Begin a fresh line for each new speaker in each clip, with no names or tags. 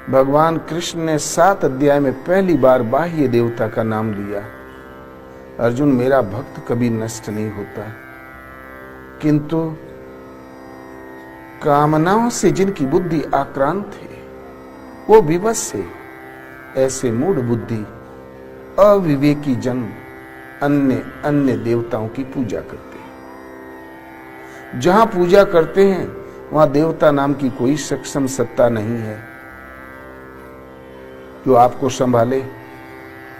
भगवान कृष्ण ने 7 अध्याय में पहली बार बाह्य देवता का नाम लिया। अर्जुन, मेरा भक्त कभी नष्ट नहीं होता, किंतु कामनाओं से जिनकी बुद्धि आक्रांत है, वो विवश है, ऐसे मूढ़ बुद्धि अविवेकी जन अन्य अन्य देवताओं की पूजा करते हैं। जहां पूजा करते हैं वहां देवता नाम की कोई सक्षम सत्ता नहीं है जो आपको संभाले,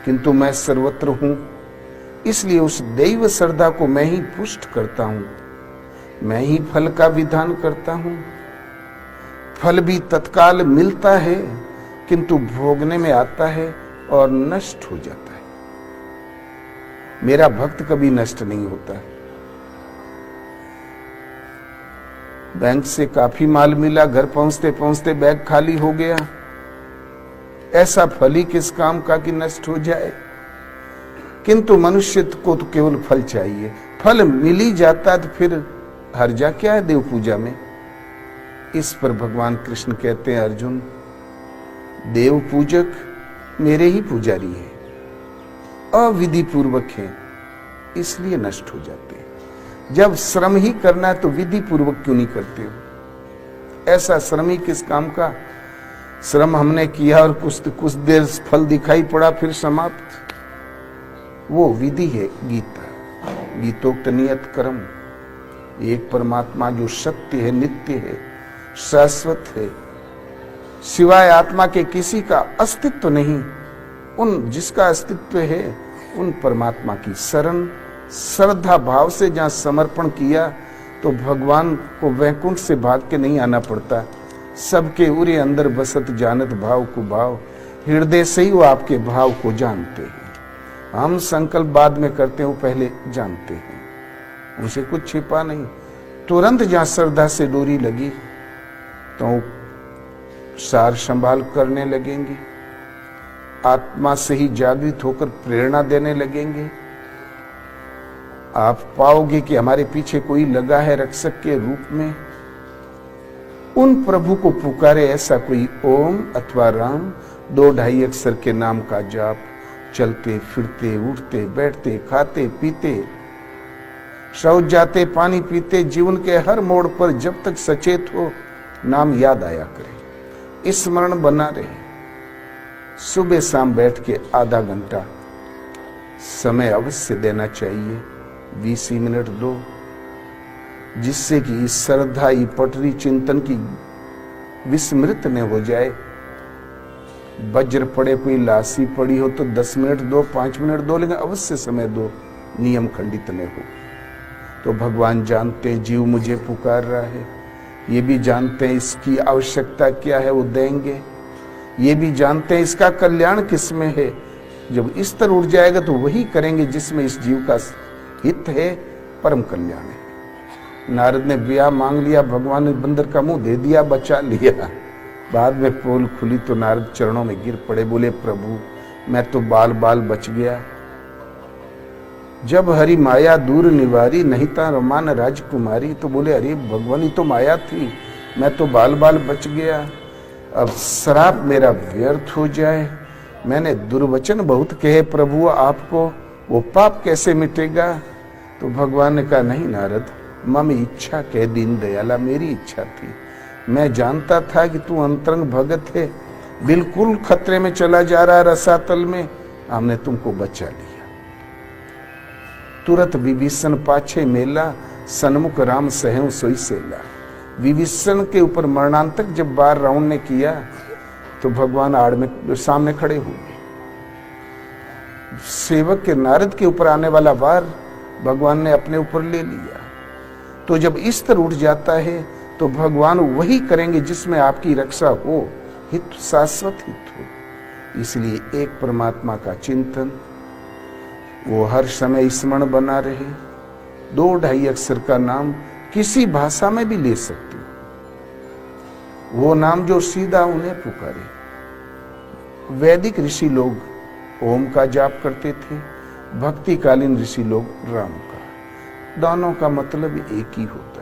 किंतु मैं सर्वत्र हूं, इसलिए उस दैव श्रद्धा को मैं ही पुष्ट करता हूं, मैं ही फल का विधान करता हूं। फल भी तत्काल मिलता है, किंतु भोगने में आता है और नष्ट हो जाता है। मेरा भक्त कभी नष्ट नहीं होता। बैंक से काफी माल मिला, घर पहुंचते पहुंचते बैग खाली हो गया, ऐसा फल ही किस काम का कि नष्ट हो जाए। किंतु मनुष्य को तो केवल फल चाहिए, फल मिल ही जाता तो फिर हर्जा क्या है देव पूजा में। इस पर भगवान कृष्ण कहते हैं, अर्जुन, देव पूजक मेरे ही पुजारी है, अविधि पूर्वक है, इसलिए नष्ट हो जाते हैं। जब श्रम ही करना है तो विधि पूर्वक क्यों नहीं करते हो? ऐसा श्रम ही किस काम का? श्रम हमने किया और कुछ देर फल दिखाई पड़ा, फिर समाप्त। वो विधि है गीता, गीतोक्त नियत कर्म। एक परमात्मा जो सत्य है, नित्य है, शाश्वत है, सिवाय आत्मा के किसी का अस्तित्व नहीं। उन जिसका अस्तित्व है उन परमात्मा की शरण श्रद्धा भाव से जहां समर्पण किया तो भगवान को वैकुंठ से भाग के नहीं आना पड़ता। सबके उरे अंदर बसत जानत भाव को भाव, हृदय से ही वो आपके भाव को जानते हैं। हम संकल्प बाद में करते हैं, वो पहले जानते हैं, उनसे कुछ छिपा नहीं। तुरंत जहां श्रद्धा से डोरी लगी तो सार संभाल करने लगेंगे, आत्मा से ही जागृत होकर प्रेरणा देने लगेंगे। आप पाओगे कि हमारे पीछे कोई लगा है रक्षक के रूप में। उन प्रभु को पुकारे ऐसा कोई ओम अथवा राम, 2-2.5 अक्षर के नाम का जाप, चलते फिरते उठते बैठते खाते पीते शौच जाते पानी पीते, जीवन के हर मोड़ पर जब तक सचेत हो नाम याद आया करे, स्मरण बना रहे। सुबह शाम बैठ के आधा घंटा समय अवश्य देना चाहिए, 20 मिनट दो, जिससे कि इस श्रद्धा ये पटरी चिंतन की विस्मृत न हो जाए। वज्र पड़े, कोई लाशी पड़ी हो तो 10 मिनट दो, 5 मिनट दो, लेकिन अवश्य समय दो, नियम खंडित न हो। तो भगवान जानते हैं जीव मुझे पुकार रहा है, ये भी जानते हैं इसकी आवश्यकता क्या है, वो देंगे। ये भी जानते हैं इसका कल्याण किसमें है। जब स्तर उठ जाएगा तो वही करेंगे जिसमें इस जीव का हित है, परम कल्याण है। नारद ने ब्याह मांग लिया, भगवान ने बंदर का मुंह दे दिया, बचा लिया। बाद में पोल खुली तो नारद चरणों में गिर पड़े, बोले प्रभु मैं तो बाल बाल बच गया। जब हरि माया दूर निवारी, नहीं ता रमान राजकुमारी। तो बोले अरे भगवान ही तो माया थी, मैं तो बाल बाल बच गया। अब श्राप मेरा व्यर्थ हो जाए, मैंने दुर्वचन बहुत कहे प्रभु आपको, वो पाप कैसे मिटेगा? तो भगवान ने कहा नहीं नारद, मम इच्छा कह दीन दयाला, मेरी इच्छा थी। मैं जानता था कि तू अंतरंग भगत है, बिल्कुल खतरे में चला जा रहा रसातल में, हमने तुमको बचा लिया। तुरंत विभीषण पाछे मेला, सन्मुख राम सहु सोई सेला। विभीषण के ऊपर मरणांतक जब बार रावण ने किया तो भगवान आड़ में सामने खड़े हुए। सेवक के नारद के ऊपर आने वाला वार भगवान ने अपने ऊपर ले लिया। तो जब इस तरह उठ जाता है तो भगवान वही करेंगे जिसमें आपकी रक्षा हो, हित शाश्वत हित हो। इसलिए एक परमात्मा का चिंतन, वो हर समय स्मरण बना रहे। 2-2.5 अक्षर का नाम किसी भाषा में भी ले सकते हो, वो नाम जो सीधा उन्हें पुकारे। वैदिक ऋषि लोग ओम का जाप करते थे, भक्तिकालीन ऋषि लोग राम का। दोनों का मतलब एक ही होता है।